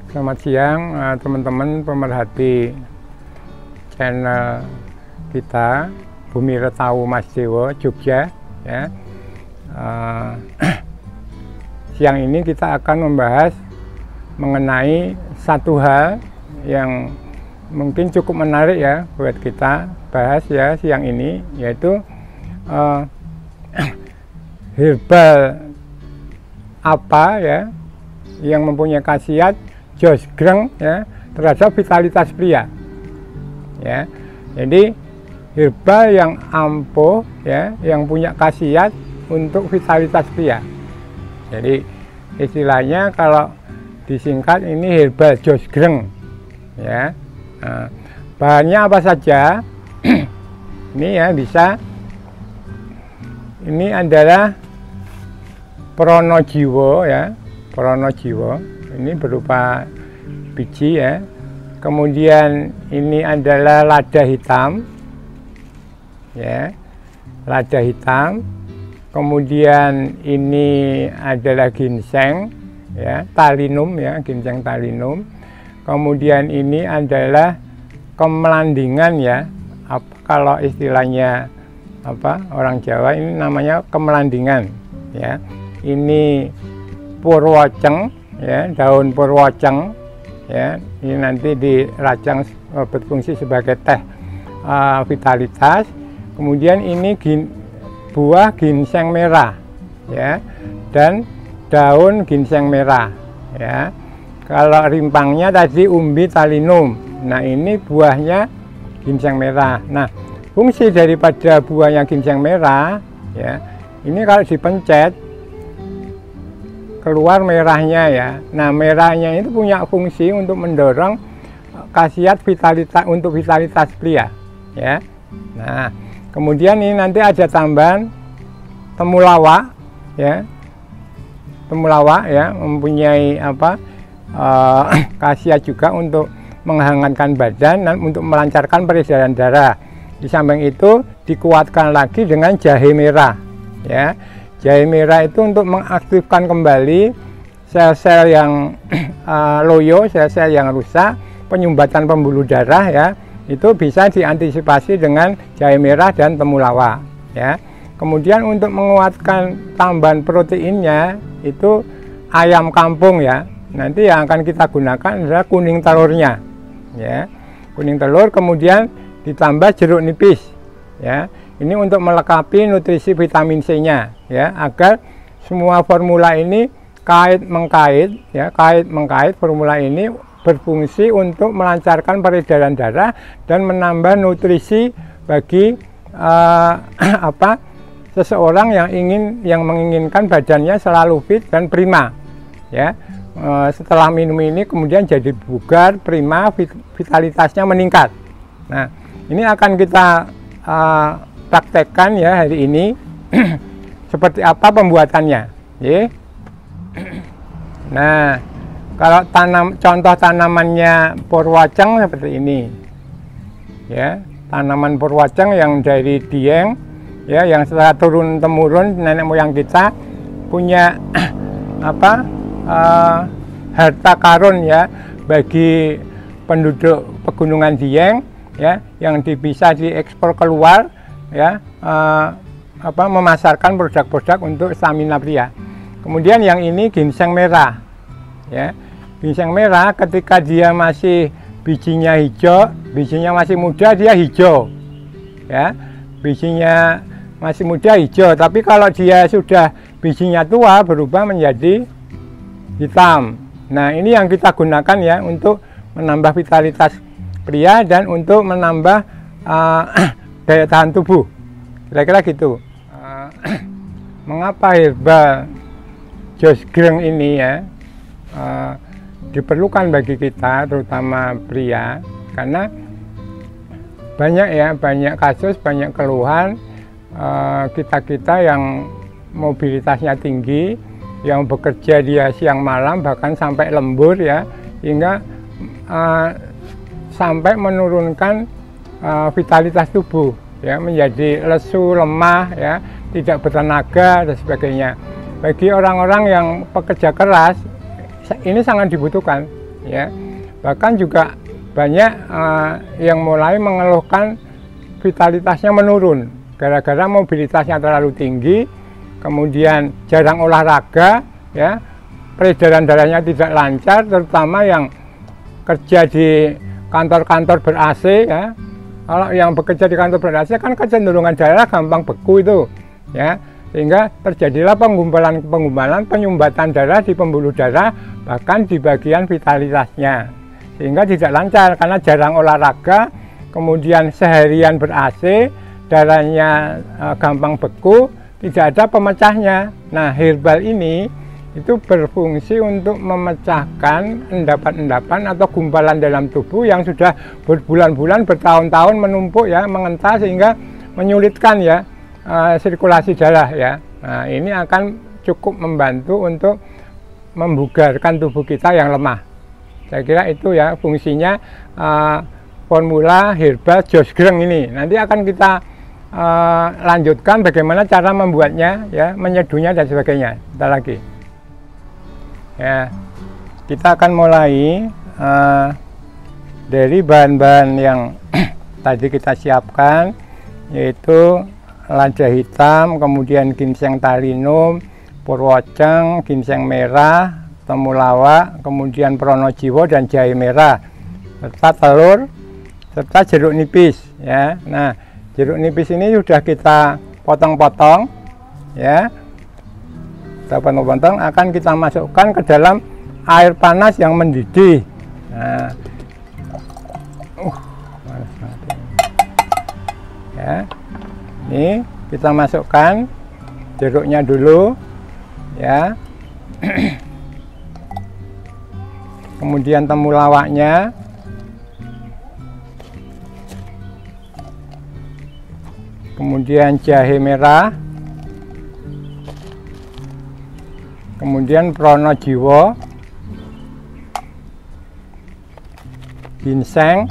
Selamat siang teman-teman pemerhati channel kita Bumi Retau Mas Dewo Jogja ya. Siang ini kita akan membahas mengenai satu hal yang mungkin cukup menarik ya buat kita bahas ya siang ini, yaitu herbal apa ya yang mempunyai khasiat josgreng ya terhadap vitalitas pria ya. Jadi herbal yang ampuh ya, yang punya khasiat untuk vitalitas pria. Jadi istilahnya kalau disingkat ini herbal josgreng ya. Nah, bahannya apa saja? Ini ya bisa, ini adalah Pronojiwo ya, Pronojiwo ini berupa biji ya. Kemudian ini adalah lada hitam ya, lada hitam. Kemudian ini adalah ginseng ya, talinum ya, ginseng talinum. Kemudian ini adalah kemelandingan ya, kalau istilahnya orang Jawa ini namanya kemelandingan ya. Ini purwoceng ya, daun purwoceng ya, ini nanti dirajang berfungsi sebagai teh vitalitas. Kemudian ini buah ginseng merah ya, dan daun ginseng merah ya. Kalau rimpangnya tadi umbi talinum, nah ini buahnya ginseng merah. Nah, fungsi daripada buahnya ginseng merah ya, ini kalau dipencet keluar merahnya ya. Nah, merahnya itu punya fungsi untuk mendorong khasiat vitalitas untuk vitalitas pria ya. Nah, kemudian ini nanti ada tambahan temulawak ya. Temulawak ya mempunyai khasiat juga untuk menghangatkan badan dan untuk melancarkan peredaran darah. Di samping itu dikuatkan lagi dengan jahe merah ya. Jahe merah itu untuk mengaktifkan kembali sel-sel yang loyo, sel-sel yang rusak, penyumbatan pembuluh darah ya. Itu bisa diantisipasi dengan jahe merah dan temulawak ya. Kemudian untuk menguatkan tambahan proteinnya itu ayam kampung ya. Nanti yang akan kita gunakan adalah kuning telurnya ya. Kuning telur kemudian ditambah jeruk nipis ya. Ini untuk melengkapi nutrisi vitamin C-nya ya, agar semua formula ini kait mengkait ya, kait mengkait formula ini berfungsi untuk melancarkan peredaran darah dan menambah nutrisi bagi seseorang yang menginginkan badannya selalu fit dan prima ya. Setelah minum ini kemudian jadi bugar, prima, vitalitasnya meningkat. Nah, ini akan kita praktekkan ya hari ini. Seperti apa pembuatannya ya. Nah, kalau contoh tanamannya purwoceng seperti ini ya, tanaman purwoceng yang dari Dieng ya, yang setelah turun temurun nenek moyang kita punya harta karun ya bagi penduduk pegunungan Dieng ya, yang bisa diekspor keluar ya, memasarkan produk-produk untuk stamina pria. Kemudian yang ini ginseng merah ya. Ginseng merah ketika dia masih bijinya hijau, bijinya masih muda dia hijau ya, bijinya masih muda hijau, tapi kalau dia sudah bijinya tua berubah menjadi hitam. Nah, ini yang kita gunakan ya untuk menambah vitalitas pria dan untuk menambah daya tahan tubuh, kira-kira gitu. Mengapa herbal josgreng ini ya diperlukan bagi kita, terutama pria? Karena banyak kasus, banyak keluhan kita yang mobilitasnya tinggi, yang bekerja dia siang malam bahkan sampai lembur ya, hingga sampai menurunkan vitalitas tubuh ya, menjadi lesu, lemah ya, tidak bertenaga dan sebagainya. Bagi orang-orang yang pekerja keras ini sangat dibutuhkan ya. Bahkan juga banyak yang mulai mengeluhkan vitalitasnya menurun gara-gara mobilitasnya terlalu tinggi, kemudian jarang olahraga, ya, peredaran darahnya tidak lancar, terutama yang kerja di kantor-kantor ber-AC, ya. Kalau yang bekerja di kantor ber-AC kan kecenderungan darah gampang beku itu, ya, sehingga terjadilah penggumpalan penyumbatan darah di pembuluh darah, bahkan di bagian vitalitasnya, sehingga tidak lancar karena jarang olahraga, kemudian seharian ber-AC, darahnya gampang beku, tidak ada pemecahnya. Nah, herbal ini itu berfungsi untuk memecahkan endapan-endapan atau gumpalan dalam tubuh yang sudah berbulan-bulan, bertahun-tahun menumpuk, ya, mengentas sehingga menyulitkan, ya, sirkulasi darah, ya. Nah, ini akan cukup membantu untuk membugarkan tubuh kita yang lemah. Saya kira itu, ya, fungsinya formula herbal Jos Greng ini. Nanti akan kita lanjutkan bagaimana cara membuatnya, ya, menyeduhnya dan sebagainya. Bentar lagi. Ya, kita akan mulai dari bahan-bahan yang tadi kita siapkan, yaitu lada hitam, kemudian ginseng talinum, purwoceng, ginseng merah, temulawak, kemudian pronojiwo dan jahe merah, serta telur, serta jeruk nipis, ya. Nah, jeruk nipis ini sudah kita potong-potong, ya. Kita potong-potong, akan kita masukkan ke dalam air panas yang mendidih. Nah, panas banget ini. Ya, ini kita masukkan jeruknya dulu, ya. Kemudian temulawaknya, kemudian jahe merah, kemudian pronojiwo, ginseng,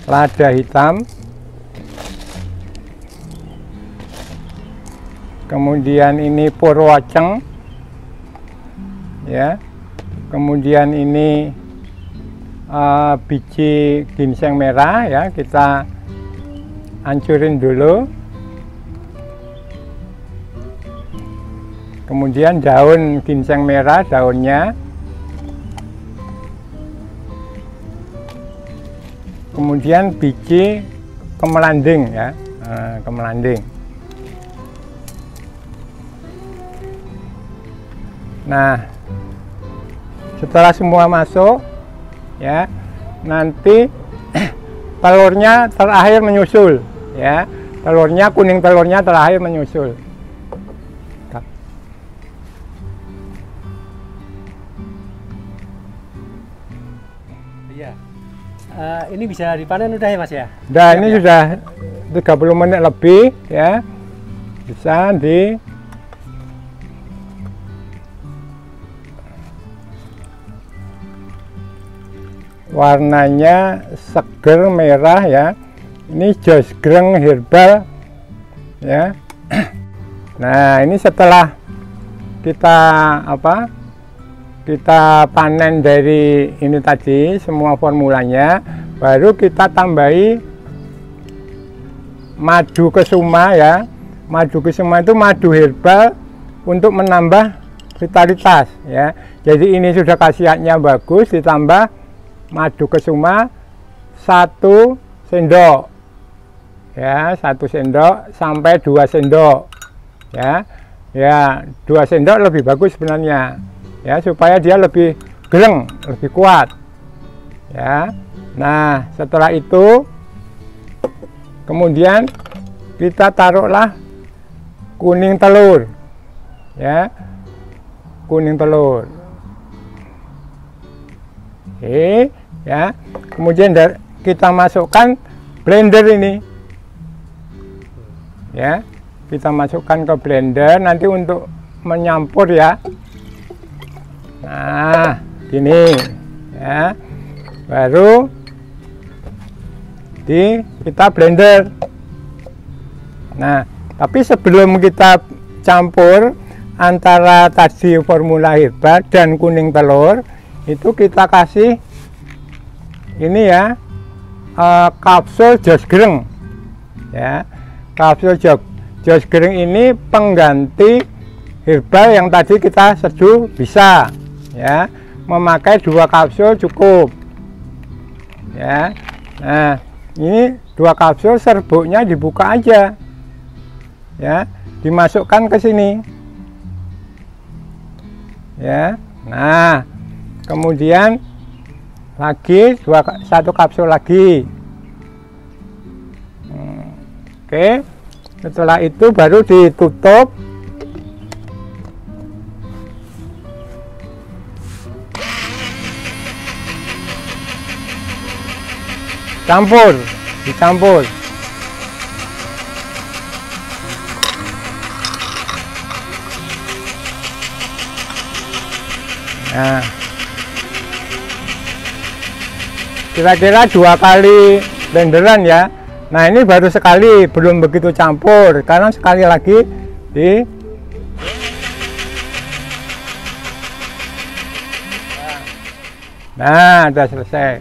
lada hitam, kemudian ini purwoceng, ya, kemudian ini biji ginseng merah, ya, kita hancurin dulu. Kemudian daun ginseng merah, daunnya, kemudian biji kemelanding, ya, kemelanding. Nah, setelah semua masuk, ya, nanti telurnya terakhir menyusul, ya, telurnya, kuning telurnya terakhir menyusul. Iya. Ini bisa dipanen udah ya, Mas, ya? Nah, ini ya, sudah 30 menit lebih, ya. Bisa di warnanya seger merah, ya. Ini Jos Greng herbal, ya. Nah, ini setelah kita panen dari ini tadi semua formulanya, baru kita tambahi madu kesuma, ya. Madu kesuma itu madu herbal untuk menambah vitalitas, ya. Jadi ini sudah khasiatnya bagus, ditambah madu kesuma 1 sendok, ya, 1 sendok sampai 2 sendok, ya. Ya, 2 sendok lebih bagus sebenarnya, ya, supaya dia lebih greng, lebih kuat, ya. Nah, setelah itu kemudian kita taruhlah kuning telur, ya, kuning telur. Oke, ya. Kemudian kita masukkan blender ini, ya, kita masukkan ke blender nanti untuk menyampur, ya. Nah, gini, ya, baru kita blender. Nah, tapi sebelum kita campur antara tadi formula herbal dan kuning telur, itu kita kasih ini ya, kapsul jos greng ya. Kapsul jos greng ini pengganti herbal yang tadi kita seduh bisa ya, memakai 2 kapsul cukup ya. Nah, ini 2 kapsul serbuknya dibuka aja ya, dimasukkan ke sini ya. Nah, kemudian lagi 1 kapsul lagi. Oke, setelah itu baru ditutup. Dicampur. Nah, kira-kira 2 kali blenderan ya. Nah, ini baru sekali, belum begitu campur, karena sekali lagi di nah, udah selesai.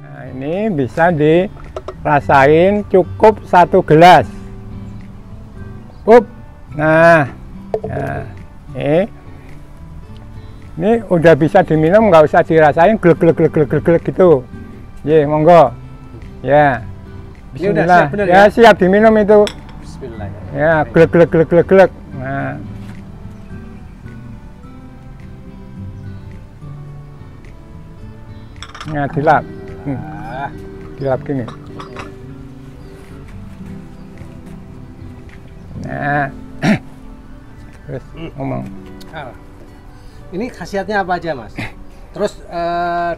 Nah, ini bisa dirasain, cukup 1 gelas. Nah, ini udah bisa diminum, nggak usah dirasain glek gitu. Ye, monggo. Ya. Bismillah. Siap, ya, siap diminum itu. Bismillah. Ya, glek. Nah, dilap. Dilap gini. Nah, terus ngomong. Ini khasiatnya apa aja, Mas? Terus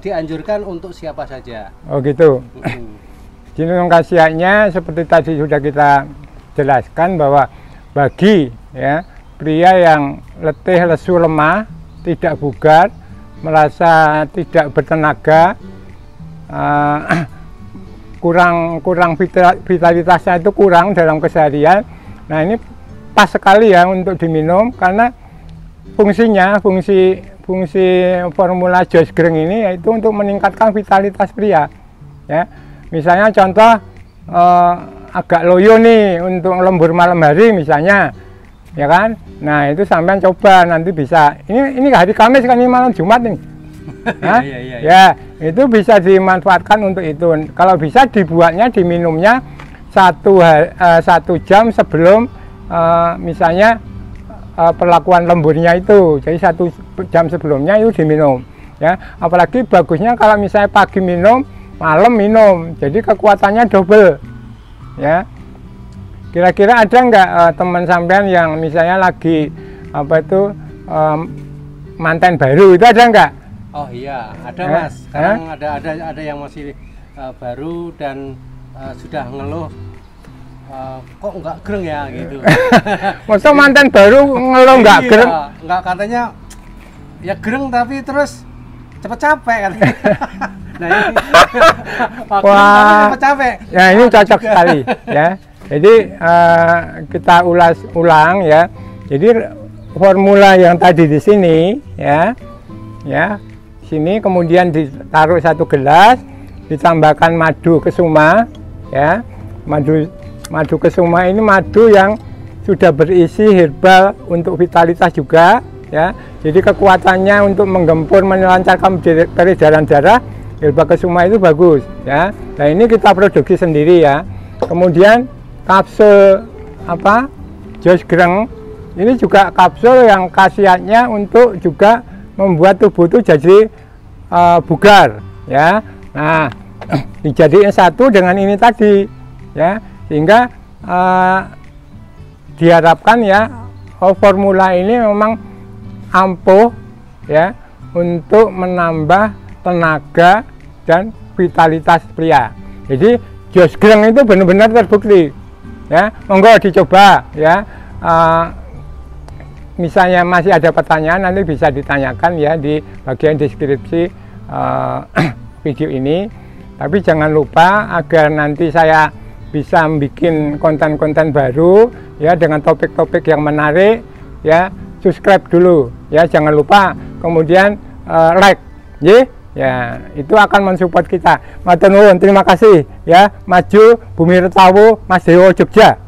dianjurkan untuk siapa saja? Oh gitu. Jadi khasiatnya seperti tadi sudah kita jelaskan, bahwa bagi ya pria yang letih, lesu, lemah, tidak bugar, merasa tidak bertenaga, kurang vitalitasnya itu kurang dalam keseharian. Nah, ini pas sekali ya untuk diminum, karena fungsi formula jos greng ini yaitu untuk meningkatkan vitalitas pria ya. Misalnya contoh agak loyo nih untuk lembur malam hari misalnya, ya kan. Nah, itu sampean coba, nanti bisa, ini hari Kamis kan, ini malam Jumat nih. Nah, ya, itu bisa dimanfaatkan untuk itu. Kalau bisa dibuatnya, diminumnya 1 jam sebelum misalnya perlakuan lemburnya itu. Jadi 1 jam sebelumnya itu diminum ya. Apalagi bagusnya kalau misalnya pagi minum, malam minum, jadi kekuatannya double ya. Kira-kira ada nggak teman sampean yang misalnya lagi manten baru, itu ada nggak? Oh iya, ada Mas. Sekarang ada yang masih baru dan sudah ngeluh, kok nggak greng ya gitu. Masa mantan baru ngeluh nggak greng? Nggak, katanya ya greng tapi terus cepet capek katanya. Nah, ini wah, cepet capek. Ya, ini cocok sekali ya. Jadi kita ulas ulang ya. Jadi formula yang tadi di sini ya, sini kemudian ditaruh 1 gelas, ditambahkan madu kesuma ya. Madu kesuma ini madu yang sudah berisi herbal untuk vitalitas juga ya. Jadi kekuatannya untuk menggempur, melancarkan peredaran darah, herbal kesuma itu bagus ya. Nah, ini kita produksi sendiri ya. Kemudian kapsul jos greng ini juga kapsul yang khasiatnya untuk juga membuat tubuh itu jadi bugar ya. Nah, dijadiin satu dengan ini tadi ya, sehingga diharapkan ya formula ini memang ampuh ya untuk menambah tenaga dan vitalitas pria. Jadi jos greng itu benar-benar terbukti ya. Monggo dicoba ya. Misalnya masih ada pertanyaan, nanti bisa ditanyakan ya di bagian deskripsi video ini. Tapi jangan lupa, agar nanti saya bisa bikin konten-konten baru ya dengan topik-topik yang menarik ya. Subscribe dulu ya, jangan lupa kemudian like ya, itu akan mensupport kita. Matur nuwun, terima kasih ya. Maju Bumi Retawu, Mas Dewo, Jogja.